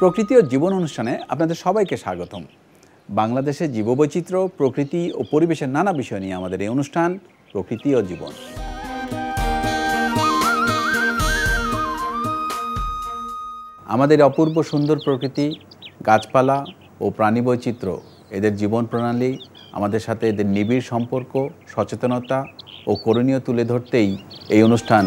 প্রকৃতি ও জীবন অনুষ্ঠানে আপনাদের সবাইকে স্বাগতম। বাংলাদেশের জীববৈচিত্র্য, প্রকৃতি ও পরিবেশের নানা বিষয় নিয়ে আমাদের এই অনুষ্ঠান প্রকৃতি ও জীবন। আমাদের অপূর্ব সুন্দর প্রকৃতি, গাছপালা ও প্রাণী বৈচিত্র্য, এদের জীবন প্রণালী, আমাদের সাথে এদের নিবিড় সম্পর্ক, সচেতনতা ও করণীয় তুলে ধরতেই এই অনুষ্ঠান।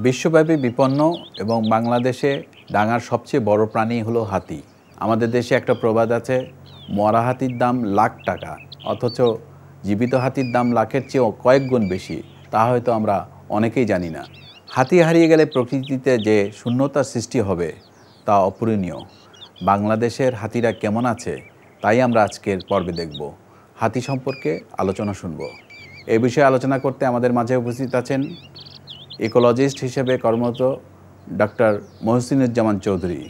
বিশ্বব্যাপী বিপন্ন এবং বাংলাদেশে ডাঙার সবচেয়ে বড় প্রাণী হলো হাতি। আমাদের দেশে একটা প্রবাদ আছে, মরা হাতির দাম লাখ টাকা, অথচ জীবিত হাতির দাম লাখের চেয়েও কয়েক গুণ বেশি। তা হয়তো আমরা অনেকেই জানি না। হাতি হারিয়ে গেলে প্রকৃতিতে যে শূন্যতার সৃষ্টি হবে তা অপূরণীয়। বাংলাদেশের হাতিরা কেমন আছে তাই আমরা আজকের পর্বে দেখব। হাতি সম্পর্কে আলোচনা শুনব। এই বিষয়ে আলোচনা করতে আমাদের মাঝে উপস্থিত আছেন ইকোলজিস্ট হিসেবে কর্মরত ডক্টর মহসিনুজ্জামান চৌধুরী,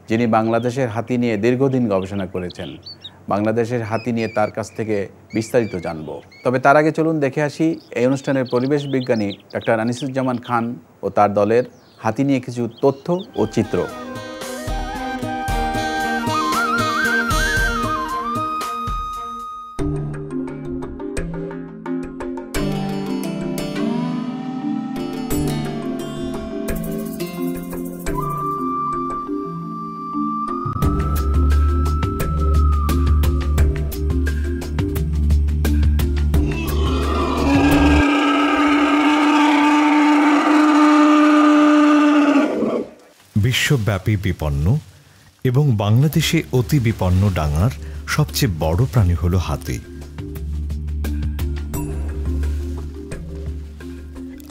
যিনি বাংলাদেশের হাতি নিয়ে দীর্ঘদিন গবেষণা করেছেন। বাংলাদেশের হাতি নিয়ে তার কাছ থেকে বিস্তারিত জানব। তবে তার আগে চলুন দেখে আসি এই অনুষ্ঠানের পরিবেশ বিজ্ঞানী ডক্টর আনিসুজ্জামান খান ও তার দলের হাতি নিয়ে কিছু তথ্য ও চিত্র। বিশ্বব্যাপী বিপন্ন এবং বাংলাদেশে অতি বিপন্ন ডাঙার সবচেয়ে বড় প্রাণী হল হাতি।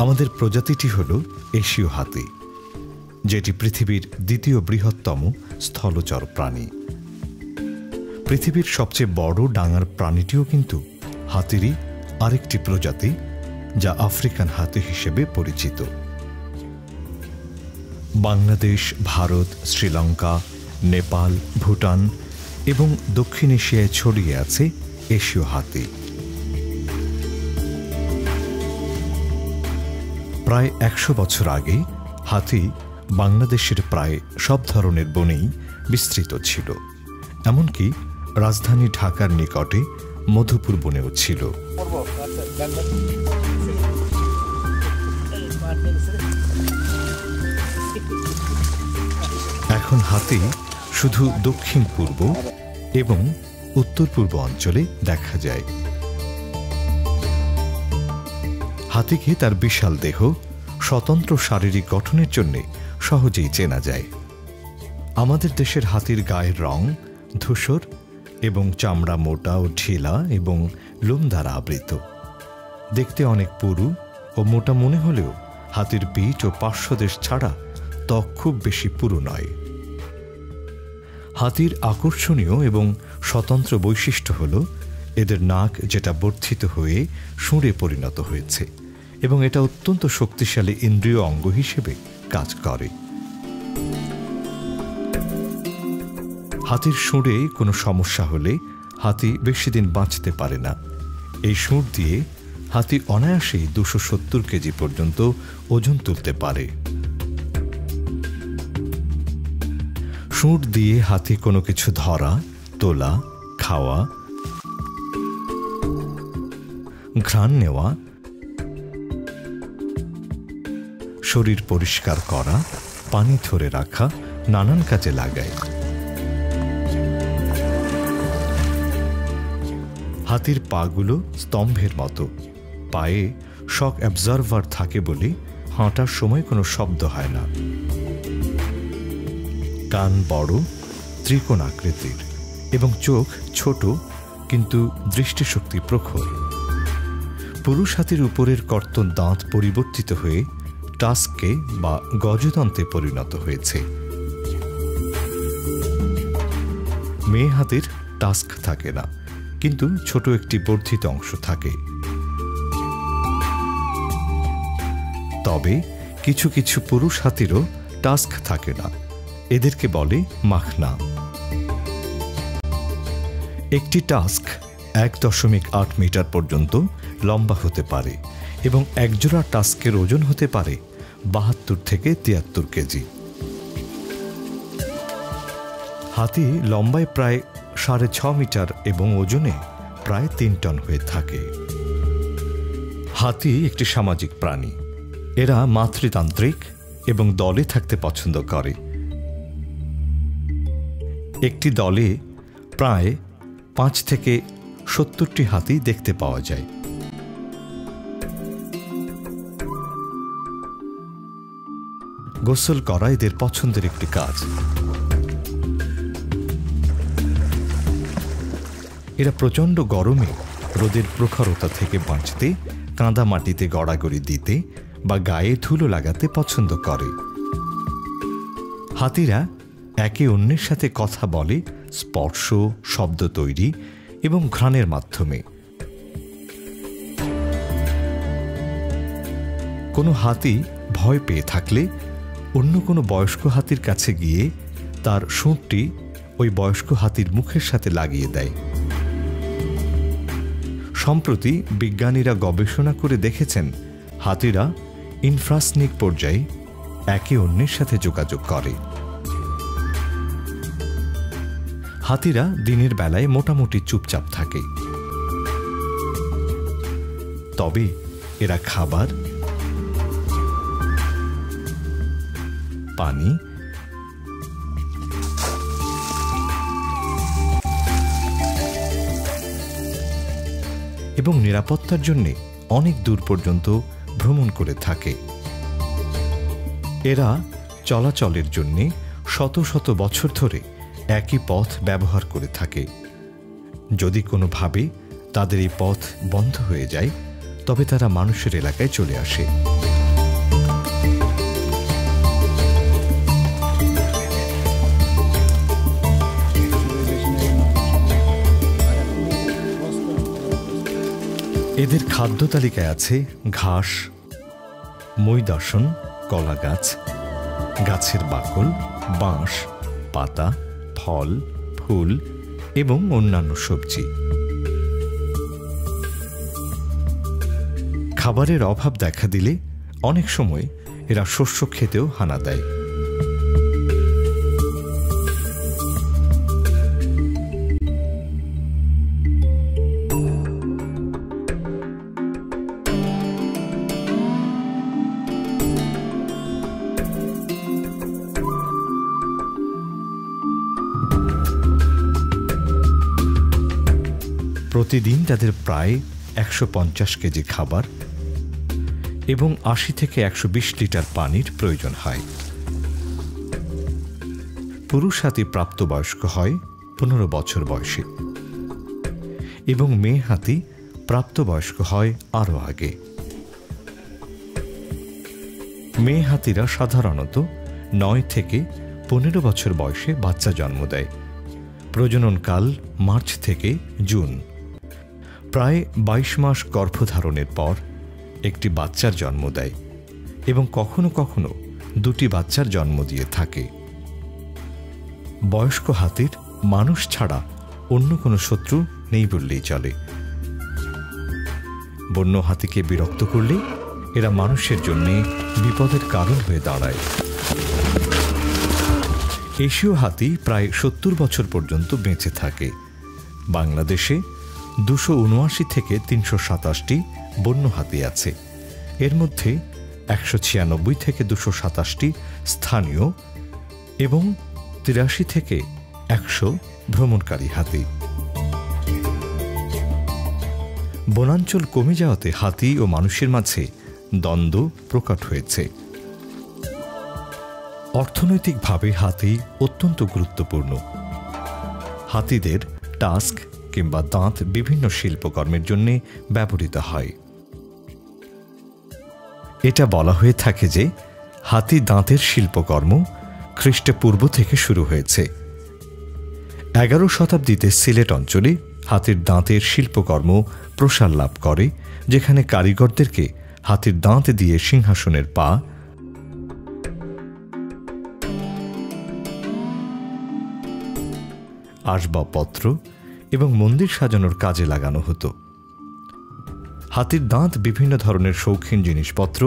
আমাদের প্রজাতিটি হল এশীয় হাতি, যেটি পৃথিবীর দ্বিতীয় বৃহত্তম স্থলচর প্রাণী। পৃথিবীর সবচেয়ে বড় ডাঙার প্রাণীটিও কিন্তু হাতিরই আরেকটি প্রজাতি, যা আফ্রিকান হাতি হিসেবে পরিচিত। বাংলাদেশ, ভারত, শ্রীলঙ্কা, নেপাল, ভুটান এবং দক্ষিণ এশিয়ায় ছড়িয়ে আছে এশীয় হাতি। প্রায় 100 বছর আগে হাতি বাংলাদেশের প্রায় সব ধরনের বনেই বিস্তৃত ছিল, এমনকি রাজধানী ঢাকার নিকটে মধুপুর বনেও ছিল। এখন হাতি শুধু দক্ষিণ পূর্ব এবং উত্তর পূর্ব অঞ্চলে দেখা যায়। হাতিকে তার বিশাল দেহ, স্বতন্ত্র শারীরিক গঠনের জন্য সহজেই চেনা যায়। আমাদের দেশের হাতির গায়ের রং ধূসর এবং চামড়া মোটা ও ঢিলা এবং লোম দ্বারা আবৃত। দেখতে অনেক পুরু ও মোটা মনে হলেও হাতির পিঠ ও পার্শ্বদেশ ছাড়া ত্বক খুব বেশি পুরু নয়। হাতির আকর্ষণীয় এবং স্বতন্ত্র বৈশিষ্ট্য হল এদের নাক, যেটা বর্ধিত হয়ে শুঁড়ে পরিণত হয়েছে এবং এটা অত্যন্ত শক্তিশালী ইন্দ্রিয় অঙ্গ হিসেবে কাজ করে। হাতির শুঁড়ে কোনো সমস্যা হলে হাতি বেশি দিন বাঁচতে পারে না। এই শুঁড় দিয়ে হাতি অনায়াসেই 270 কেজি পর্যন্ত ওজন তুলতে পারে। শুঁড় দিয়ে হাতি কোনো কিছু ধরা, তোলা, খাওয়া, ঘ্রাণ নেওয়া, শরীর পরিষ্কার করা, পানি ধরে রাখা, নানান কাজে লাগায়। হাতির পাগুলো স্তম্ভের মতো। পায়ে শক অ্যাবজর্ভার থাকে বলে হাঁটার সময় কোনো শব্দ হয় না। কান বড়, ত্রিকোণ আকৃতির এবং চোখ ছোট কিন্তু দৃষ্টিশক্তি প্রখর। পুরুষ হাতির উপরের কর্তন দাঁত পরিবর্তিত হয়ে টাস্কে বা গজদন্তে পরিণত হয়েছে। মেয়ে হাতির টাস্ক থাকে না, কিন্তু ছোট একটি বর্ধিত অংশ থাকে। তবে কিছু কিছু পুরুষ হাতিরও টাস্ক থাকে না, এদেরকে বলে মাখনা। একটি টাস্ক 1.8 মিটার পর্যন্ত লম্বা হতে পারে এবং একজোড়া টাস্কের ওজন হতে পারে 72 থেকে 73 কেজি। হাতি লম্বায় প্রায় 6.5 মিটার এবং ওজনে প্রায় 3 টন হয়ে থাকে। হাতি একটি সামাজিক প্রাণী। এরা মাতৃতান্ত্রিক এবং দলে থাকতে পছন্দ করে। একটি দলে প্রায় 5 থেকে 70টি হাতি দেখতে পাওয়া যায়। গোসল করা এদের পছন্দের একটি কাজ। এরা প্রচণ্ড গরমে রোদের প্রখরতা থেকে বাঁচতে কাঁদা মাটিতে গড়াগড়ি দিতে বা গায়ে ধুলো লাগাতে পছন্দ করে। হাতিরা একে অন্যের সাথে কথা বলে স্পর্শ, শব্দ তৈরি এবং ঘ্রাণের মাধ্যমে। কোনো হাতি ভয় পেয়ে থাকলে অন্য কোনো বয়স্ক হাতির কাছে গিয়ে তার শুঁটটি ওই বয়স্ক হাতির মুখের সাথে লাগিয়ে দেয়। সম্প্রতি বিজ্ঞানীরা গবেষণা করে দেখেছেন হাতিরা ইনফ্রাসনিক পর্যায়ে একে অন্যের সাথে যোগাযোগ করে। হাতিরা দিনের বেলায় মোটামুটি চুপচাপ থাকে, তবে এরা খাবার, পানি এবং নিরাপত্তার জন্য অনেক দূর পর্যন্ত ভ্রমণ করে থাকে। এরা চলাচলের জন্য শত শত বছর ধরে একই পথ ব্যবহার করে থাকে। যদি কোনোভাবে তাদের এই পথ বন্ধ হয়ে যায়, তবে তারা মানুষের এলাকায় চলে আসে। এদের খাদ্য তালিকায় আছে ঘাস, মৈদাসন, কলা গাছ, গাছের বাকল, বাঁশ, পাতা, ফল, ফুল এবং অন্যান্য সবজি। খাবারের অভাব দেখা দিলে অনেক সময় এরা শস্য খেতেও হানা দেয়। প্রতিদিন তাদের প্রায় 150 কেজি খাবার এবং 80 থেকে 120 লিটার পানির প্রয়োজন হয়। পুরুষ হাতি প্রাপ্তবয়স্ক হয় 15 বছর বয়সে এবং মেয়ে হাতি প্রাপ্তবয়স্ক হয় আরও আগে। মেয়ে হাতিরা সাধারণত 9 থেকে 15 বছর বয়সে বাচ্চা জন্ম দেয়। প্রজননকাল মার্চ থেকে জুন। প্রায় 22 মাস গর্ভধারণের পর একটি বাচ্চার জন্ম দেয় এবং কখনো কখনো 2টি বাচ্চার জন্ম দিয়ে থাকে। বয়স্ক হাতির মানুষ ছাড়া অন্য কোনো শত্রু নেই বললেই চলে। বন্য হাতিকে বিরক্ত করলে এরা মানুষের জন্য বিপদের কারণ হয়ে দাঁড়ায়। এশীয় হাতি প্রায় 70 বছর পর্যন্ত বেঁচে থাকে। বাংলাদেশে 279 থেকে 327টি বন্য হাতি আছে। এর মধ্যে 196 থেকে 227টি স্থানীয় এবং 83 থেকে 100 ভ্রমণকারী হাতি। বনাঞ্চল কমে যাওয়াতে হাতি ও মানুষের মাঝে দ্বন্দ্ব প্রকট হয়েছে। অর্থনৈতিকভাবে হাতি অত্যন্ত গুরুত্বপূর্ণ। হাতিদের টাস্ক কিংবা দাঁত বিভিন্ন শিল্পকর্মের জন্য ব্যবহৃত হয়। এটা বলা হয়ে থাকে যে হাতি দাঁতের শিল্পকর্ম খ্রিস্টপূর্ব থেকে শুরু হয়েছে। 11 শতাব্দীতে সিলেট অঞ্চলে হাতির দাঁতের শিল্পকর্ম প্রসার লাভ করে, যেখানে কারিগরদেরকে হাতির দাঁত দিয়ে সিংহাসনের পা, আসবাবপত্র এবং মন্দির সাজানোর কাজে লাগানো হতো। হাতির দাঁত বিভিন্ন ধরনের শৌখিন জিনিসপত্র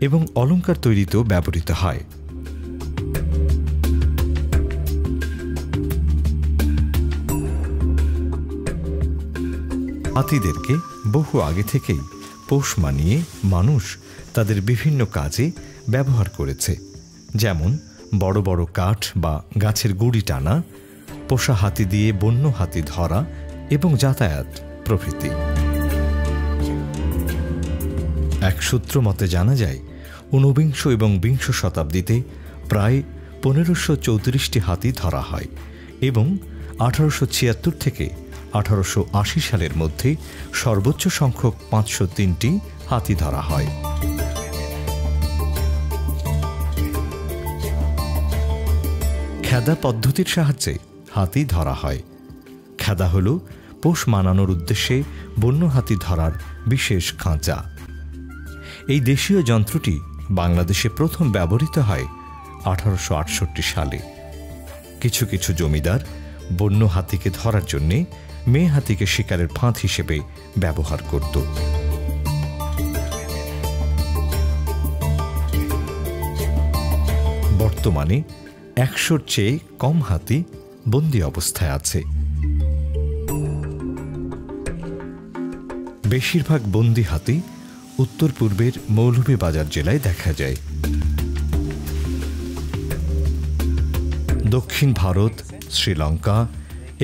এবং অলংকার তৈরিতেও ব্যবহৃত হয়। হাতিদেরকে বহু আগে থেকেই পোষ মানিয়ে মানুষ তাদের বিভিন্ন কাজে ব্যবহার করেছে, যেমন বড় বড় কাঠ বা গাছের গুড়ি টানা, পোষা হাতি দিয়ে বন্য হাতি ধরা এবং যাতায়াত প্রভৃতি। এক সূত্র মতে জানা যায় 19 এবং 20 শতাব্দীতে প্রায় 1534টি হাতি ধরা হয় এবং 1876 থেকে 1880 সালের মধ্যে সর্বোচ্চ সংখ্যক 503টি হাতি ধরা হয়। খেদা পদ্ধতির সাহায্যে হাতি ধরা হয়। খেদা হল পোষ মানানোর উদ্দেশ্যে বন্য হাতি ধরার বিশেষ খাঁচা। এই দেশীয় যন্ত্রটি বাংলাদেশে প্রথম ব্যবহৃত হয় 1868 সালে। কিছু কিছু জমিদার বন্য হাতিকে ধরার জন্য মেয়ে হাতিকে শিকারের ফাঁদ হিসেবে ব্যবহার করত। বর্তমানে 100-র চেয়ে কম হাতি বন্দী অবস্থায় আছে। বেশিরভাগ বন্দী হাতি উত্তর পূর্বের মৌলভীবাজার জেলায় দেখা যায়। দক্ষিণ ভারত, শ্রীলঙ্কা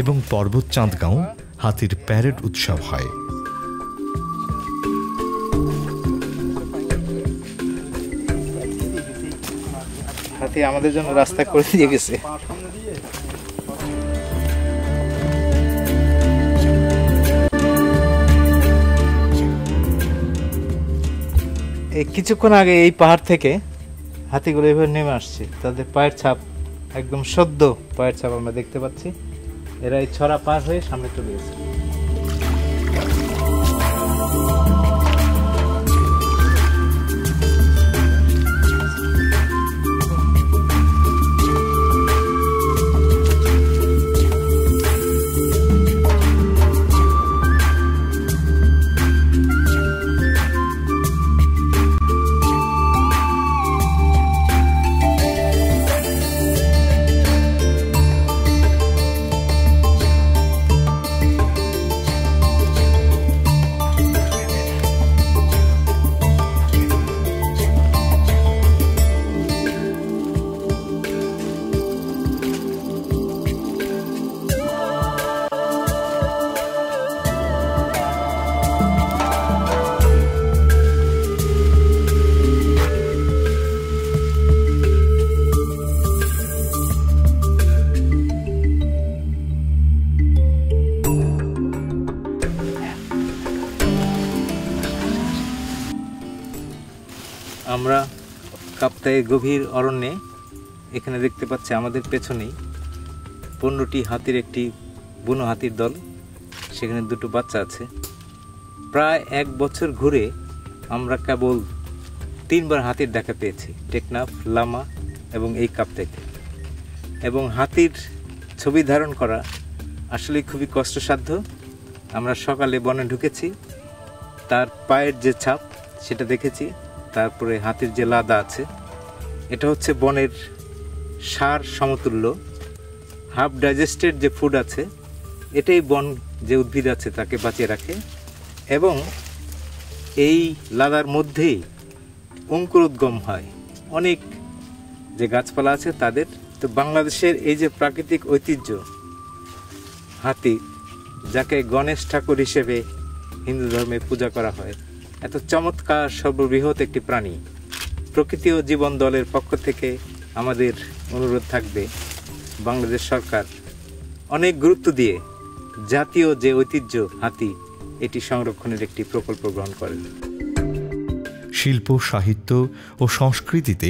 এবং পর্বত চাঁদগাঁও হাতির প্যারেড উৎসব হয়। হাতি আমাদের জন্য রাস্তা করে দিয়ে গেছে। এই কিছুক্ষণ আগে এই পাহাড় থেকে হাতিগুলো এভাবে নেমে আসছে, তাদের পায়ের ছাপ একদম সদ্য পায়ের ছাপ আমরা দেখতে পাচ্ছি। এরা এই ছড়া পার হয়ে সামনে চলে গেছে। আমরা কাপ্তাইয়ের গভীর অরণ্যে এখানে দেখতে পাচ্ছি আমাদের পেছনেই 15টি হাতির একটি বুনো হাতির দল। সেখানে দুটো বাচ্চা আছে। প্রায় 1 বছর ঘুরে আমরা কেবল 3বার হাতির দেখা পেয়েছি, টেকনাফ, লামা এবং এই কাপ্তাইতে। এবং হাতির ছবি ধারণ করা আসলে খুবই কষ্টসাধ্য। আমরা সকালে বনে ঢুকেছি, তার পায়ের যে ছাপ সেটা দেখেছি, তারপরে হাতির যে লাদা আছে, এটা হচ্ছে বনের সার সমতুল্য। হাফ ডাইজেস্টেড যে ফুড আছে, এটাই বন যে উদ্ভিদ আছে তাকে বাঁচিয়ে রাখে। এবং এই লাদার মধ্যেই অঙ্কুরোদ্গম হয় অনেক যে গাছপালা আছে তাদের। তো বাংলাদেশের এই যে প্রাকৃতিক ঐতিহ্য হাতি, যাকে গণেশ ঠাকুর হিসেবে হিন্দু ধর্মে পূজা করা হয়, এত চমৎকার সর্ববৃহৎ একটি প্রাণী। প্রকৃতি ও জীবন দলের পক্ষ থেকে আমাদের অনুরোধ থাকবে, বাংলাদেশ সরকার অনেক গুরুত্ব দিয়ে জাতীয় যে ঐতিহ্য হাতি, এটি সংরক্ষণের একটি প্রকল্প গ্রহণ করেন। শিল্প, সাহিত্য ও সংস্কৃতিতে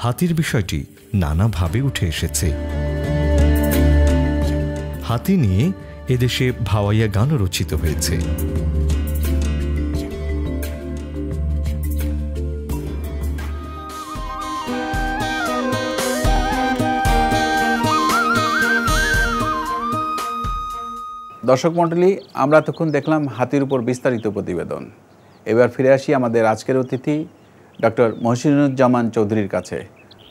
হাতির বিষয়টি নানাভাবে উঠে এসেছে। হাতি নিয়ে এদেশে ভাওয়াইয়া গানও রচিত হয়েছে। দর্শক মণ্ডলী, আমরা এতক্ষণ দেখলাম হাতির উপর বিস্তারিত প্রতিবেদন। এবার ফিরে আসি আমাদের আজকের অতিথি ডক্টর মহসিনুজ্জামান চৌধুরীর কাছে।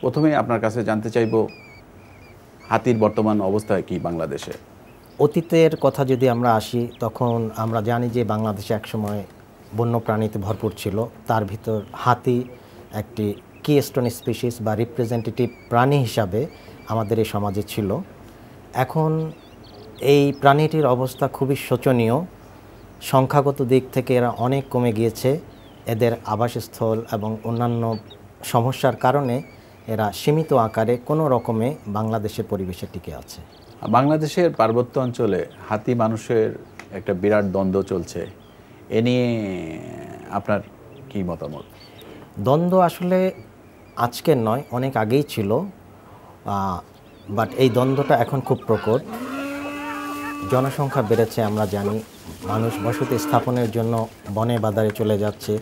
প্রথমে আপনার কাছে জানতে চাইব, হাতির বর্তমান অবস্থা কি বাংলাদেশে? অতীতের কথা যদি আমরা আসি, তখন আমরা জানি যে বাংলাদেশে একসময় বন্য প্রাণীতে ভরপুর ছিল। তার ভিতর হাতি একটি কিস্টোন স্পিসিস বা রিপ্রেজেন্টেটিভ প্রাণী হিসাবে আমাদের এই সমাজে ছিল। এখন এই প্রাণীটির অবস্থা খুবই শোচনীয়। সংখ্যাগত দিক থেকে এরা অনেক কমে গিয়েছে। এদের আবাসস্থল এবং অন্যান্য সমস্যার কারণে এরা সীমিত আকারে কোনো রকমে বাংলাদেশের পরিবেশে টিকে আছে। বাংলাদেশের পার্বত্য অঞ্চলে হাতি মানুষের একটা বিরাট দ্বন্দ্ব চলছে, এ নিয়ে আপনার কি মতামত? দ্বন্দ্ব আসলে আজকের নয়, অনেক আগেই ছিল, বাট এই দ্বন্দ্বটা এখন খুব প্রকট। জনসংখ্যা বেড়েছে, আমরা জানি। মানুষ বসতি স্থাপনের জন্য বনে বাজারে চলে যাচ্ছে,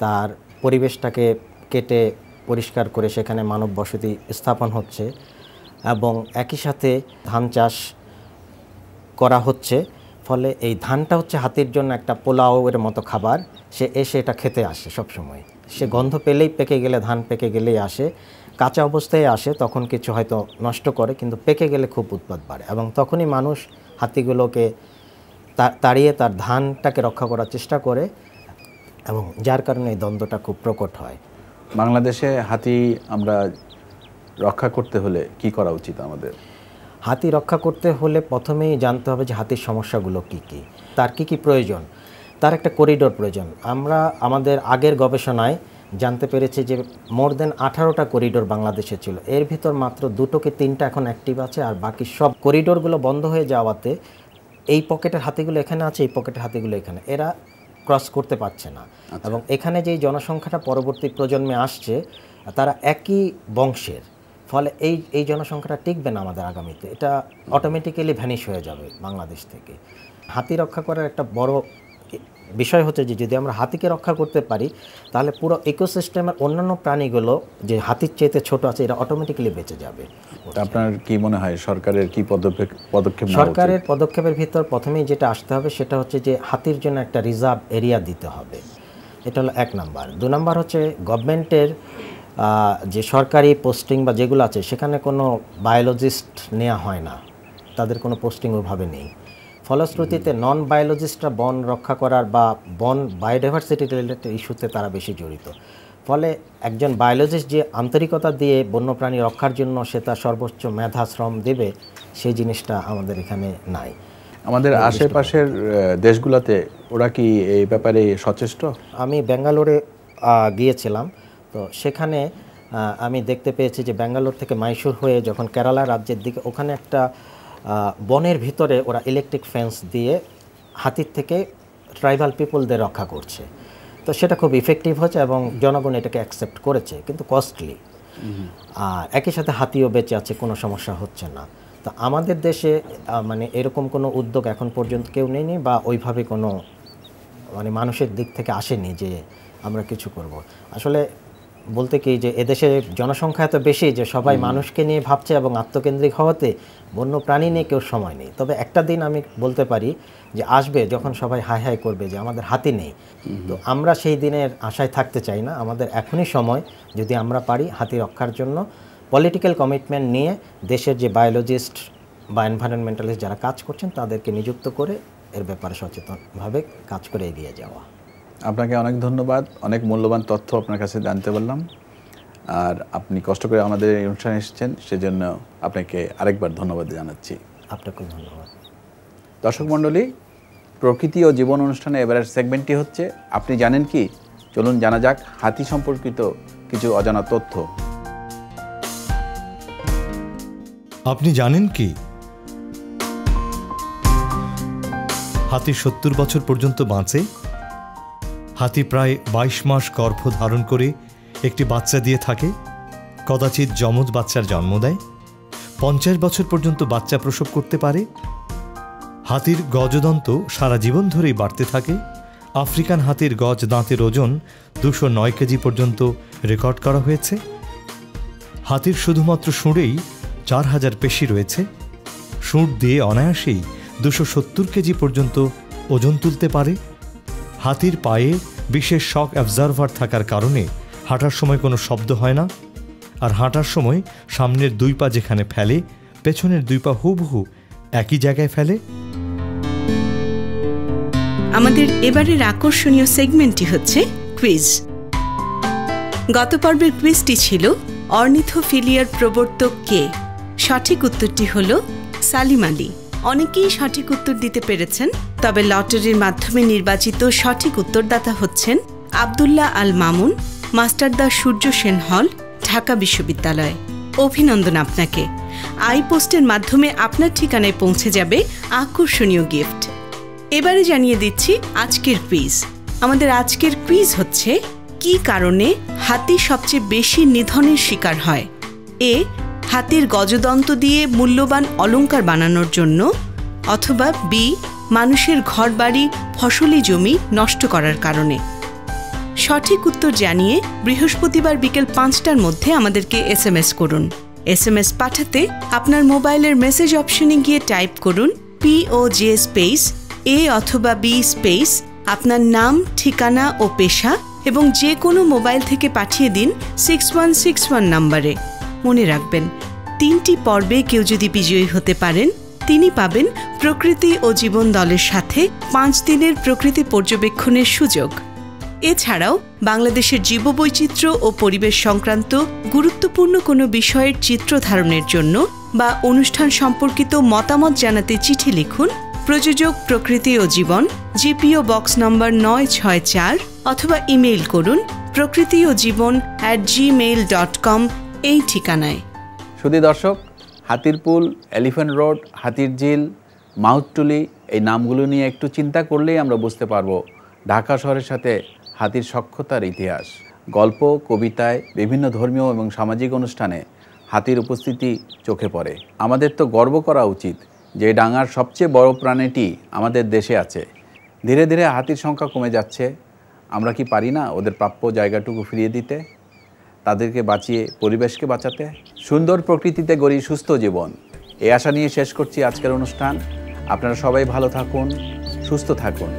তার পরিবেশটাকে কেটে পরিষ্কার করে সেখানে মানব বসতি স্থাপন হচ্ছে, এবং একই সাথে ধান চাষ করা হচ্ছে। ফলে এই ধানটা হচ্ছে হাতির জন্য একটা পোলাওয়ের মতো খাবার। সে এসে এটা খেতে আসে সবসময়। সে গন্ধ পেলেই, পেকে গেলে, ধান পেকে গেলেই আসে। কাঁচা অবস্থায় আসে, তখন কিছু হয়তো নষ্ট করে, কিন্তু পেকে গেলে খুব উৎপাত বাড়ে, এবং তখনই মানুষ হাতিগুলোকে তাড়িয়ে তার ধানটাকে রক্ষা করার চেষ্টা করে, এবং যার কারণে এই দ্বন্দ্বটা খুব প্রকট হয়। বাংলাদেশে হাতি আমরা রক্ষা করতে হলে কি করা উচিত আমাদের? হাতি রক্ষা করতে হলে প্রথমেই জানতে হবে যে হাতির সমস্যাগুলো কি কি, তার কি কি প্রয়োজন। তার একটা করিডোর প্রয়োজন। আমরা আমাদের আগের গবেষণায় জানতে পেরেছি যে মোর দেন 18টা করিডোর বাংলাদেশে ছিল। এর ভিতর মাত্র 2 কি 3টা এখন অ্যাক্টিভ আছে, আর বাকি সব করিডোরগুলো বন্ধ হয়ে যাওয়াতে এই পকেটের হাতিগুলো এখানে আছে, এই পকেটের হাতিগুলো এখানে, এরা ক্রস করতে পারছে না। এবং এখানে যেই জনসংখ্যাটা পরবর্তী প্রজন্মে আসছে, তারা একই বংশের, ফলে এই জনসংখ্যাটা টিকবে না আমাদের আগামীতে। এটা অটোমেটিক্যালি ভ্যানিশ হয়ে যাবে বাংলাদেশ থেকে। হাতি রক্ষা করার একটা বড় বিষয় হচ্ছে যে যদি আমরা হাতিকে রক্ষা করতে পারি, তাহলে পুরো ইকোসিস্টেমের অন্যান্য প্রাণীগুলো যে হাতির চেয়ে ছোট আছে, এরা অটোমেটিক্যালি বেঁচে যাবে। আপনার কি মনে হয় সরকারের কি পদক্ষেপ? সরকারের পদক্ষেপের ভিতর প্রথমেই যেটা আসতে হবে সেটা হচ্ছে যে হাতির জন্য একটা রিজার্ভ এরিয়া দিতে হবে। এটা হলো 1 নাম্বার। 2 নাম্বার হচ্ছে গভর্নমেন্টের যে সরকারি পোস্টিং বা যেগুলো আছে, সেখানে কোনো বায়োলজিস্ট নেওয়া হয় না, তাদের কোনো পোস্টিং ওভাবে নেই। ফলশ্রুতিতে নন বায়োলজিস্টরা বন রক্ষা করার বা বন বায়োডাইভার্সিটি রিলেটেড ইস্যুতে তারা বেশি জড়িত। ফলে একজন বায়োলজিস্ট যে আন্তরিকতা দিয়ে বন্যপ্রাণী রক্ষার জন্য সে তার সর্বোচ্চ মেধা শ্রম দেবে, সেই জিনিসটা আমাদের এখানে নাই। আমাদের আশেপাশের দেশগুলোতে ওরা কি এই ব্যাপারে সচেষ্ট? আমি ব্যাঙ্গালোরে গিয়েছিলাম, তো সেখানে আমি দেখতে পেয়েছি যে ব্যাঙ্গালোর থেকে মাইসুর হয়ে যখন কেরালা রাজ্যের দিকে, ওখানে একটা বনের ভিতরে ওরা ইলেকট্রিক ফেন্স দিয়ে হাতির থেকে ট্রাইবাল পিপলদের রক্ষা করছে। তো সেটা খুব ইফেক্টিভ হচ্ছে এবং জনগণ এটাকে অ্যাকসেপ্ট করেছে, কিন্তু কস্টলি। আর একই সাথে হাতিও বেঁচে আছে, কোনো সমস্যা হচ্ছে না। তো আমাদের দেশে মানে এরকম কোনো উদ্যোগ এখন পর্যন্ত কেউ নেয়নি, বা ওইভাবে কোনো মানে মানুষের দিক থেকে আসেনি যে আমরা কিছু করব। আসলে বলতে কি যে এদেশে জনসংখ্যা এত বেশি যে সবাই মানুষকে নিয়ে ভাবছে, এবং আত্মকেন্দ্রিক হওয়াতে বন্য প্রাণী নিয়ে কেউ সময় নেই। তবে একটা দিন আমি বলতে পারি যে আসবে যখন সবাই হাই হাই করবে যে আমাদের হাতি নেই। তো আমরা সেই দিনের আশায় থাকতে চাই না। আমাদের এখনই সময়, যদি আমরা পারি হাতি রক্ষার জন্য পলিটিক্যাল কমিটমেন্ট নিয়ে দেশের যে বায়োলজিস্ট বা এনভায়রনমেন্টালিস্ট যারা কাজ করছেন তাদেরকে নিযুক্ত করে এর ব্যাপারে সচেতনভাবে কাজ করে এগিয়ে যাওয়া। আপনাকে অনেক ধন্যবাদ। অনেক মূল্যবান তথ্য আপনার কাছে জানতে পারলাম, আর আপনি কষ্ট করে আমাদের এই অনুষ্ঠানে এসেছেন, সেজন্য আপনাকে আরেকবার ধন্যবাদ জানাচ্ছি। আপনাকেও ধন্যবাদ। দর্শক মণ্ডলী, প্রকৃতি ও জীবন অনুষ্ঠানে এবারের সেগমেন্টটি হচ্ছে আপনি জানেন কি। চলুন জানা যাক হাতি সম্পর্কিত কিছু অজানা তথ্য। আপনি জানেন কি হাতি 70 বছর পর্যন্ত বাঁচে? হাতি প্রায় 22 মাস গর্ভ ধারণ করে একটি বাচ্চা দিয়ে থাকে, কদাচিৎ যমজ বাচ্চার জন্ম দেয়, 50 বছর পর্যন্ত বাচ্চা প্রসব করতে পারে। হাতির গজদন্ত সারা জীবন ধরেই বাড়তে থাকে। আফ্রিকান হাতির গজ দাঁতের ওজন 209 কেজি পর্যন্ত রেকর্ড করা হয়েছে। হাতির শুধুমাত্র শুঁড়েই 4000 পেশি রয়েছে। শুঁড় দিয়ে অনায়াসেই 270 কেজি পর্যন্ত ওজন তুলতে পারে। হাতির পায়ে বিশেষ শক অ্যাবজার্ভার থাকার কারণে হাঁটার সময় কোনো শব্দ হয় না, আর হাঁটার সময় সামনের 2 পা যেখানে ফেলে, পেছনের 2 পা হুবহু একই জায়গায় ফেলে। আমাদের এবারের আকর্ষণীয় সেগমেন্টটি হচ্ছে কুইজ। গত পর্বের কুইজটি ছিল অর্নিথোফিলিয়ার প্রবর্তক কে? সঠিক উত্তরটি হল সালিম আলী। অনেকেই সঠিক উত্তর দিতে পেরেছেন, তবে লটারির মাধ্যমে নির্বাচিত সঠিক উত্তরদাতা হচ্ছেন আব্দুল্লাহ আল মামুন, মাস্টারদা সূর্য সেন হল, ঢাকা বিশ্ববিদ্যালয়। অভিনন্দন আপনাকে। আই পোস্টের মাধ্যমে আপনার ঠিকানায় পৌঁছে যাবে আকর্ষণীয় গিফট। এবারে জানিয়ে দিচ্ছি আজকের কুইজ। আমাদের আজকের কুইজ হচ্ছে, কি কারণে হাতি সবচেয়ে বেশি নিধনের শিকার হয়? এ, হাতির গজদন্ত দিয়ে মূল্যবান অলংকার বানানোর জন্য, অথবা বি, মানুষের ঘরবাড়ি ফসলি জমি নষ্ট করার কারণে। সঠিক উত্তর জানিয়ে বৃহস্পতিবার বিকেল 5টার মধ্যে আমাদেরকে SMS করুন। SMS পাঠাতে আপনার মোবাইলের মেসেজ অপশনে গিয়ে টাইপ করুন POJ স্পেস A অথবা B স্পেস আপনার নাম, ঠিকানা ও পেশা, এবং যে কোনো মোবাইল থেকে পাঠিয়ে দিন 6161 নম্বরে। মনে রাখবেন, 3টি পর্বে কেউ যদি বিজয়ী হতে পারেন, তিনি পাবেন প্রকৃতি ও জীবন দলের সাথে 5 দিনের প্রকৃতি পর্যবেক্ষণের সুযোগ। এছাড়াও বাংলাদেশের জীববৈচিত্র্য ও পরিবেশ সংক্রান্ত গুরুত্বপূর্ণ কোনো বিষয়ের চিত্র ধারণের জন্য বা অনুষ্ঠান সম্পর্কিত মতামত জানাতে চিঠি লিখুন। প্রযোজক প্রকৃতি ও জীবন, GPO বক্স নম্বর 964, অথবা ইমেইল করুন prakriti-ojibon@gmail.com এই ঠিকানায়। শুধু দর্শক, হাতিরপুল, এলিফ্যান্ট রোড, হাতির ঝিল, মাউথটুলি এই নামগুলো নিয়ে একটু চিন্তা করলেই আমরা বুঝতে পারবো ঢাকা শহরের সাথে হাতির সখ্যতার ইতিহাস। গল্প, কবিতায়, বিভিন্ন ধর্মীয় এবং সামাজিক অনুষ্ঠানে হাতির উপস্থিতি চোখে পড়ে। আমাদের তো গর্ব করা উচিত যে ডাঙার সবচেয়ে বড় প্রাণীটি আমাদের দেশে আছে। ধীরে ধীরে হাতির সংখ্যা কমে যাচ্ছে। আমরা কি পারি না ওদের প্রাপ্য জায়গাটুকু ফিরিয়ে দিতে, তাদেরকে বাঁচিয়ে পরিবেশকে বাঁচাতে? সুন্দর প্রকৃতিতে গড়ি সুস্থ জীবন, এই আশা নিয়ে শেষ করছি আজকের অনুষ্ঠান। আপনারা সবাই ভালো থাকুন, সুস্থ থাকুন।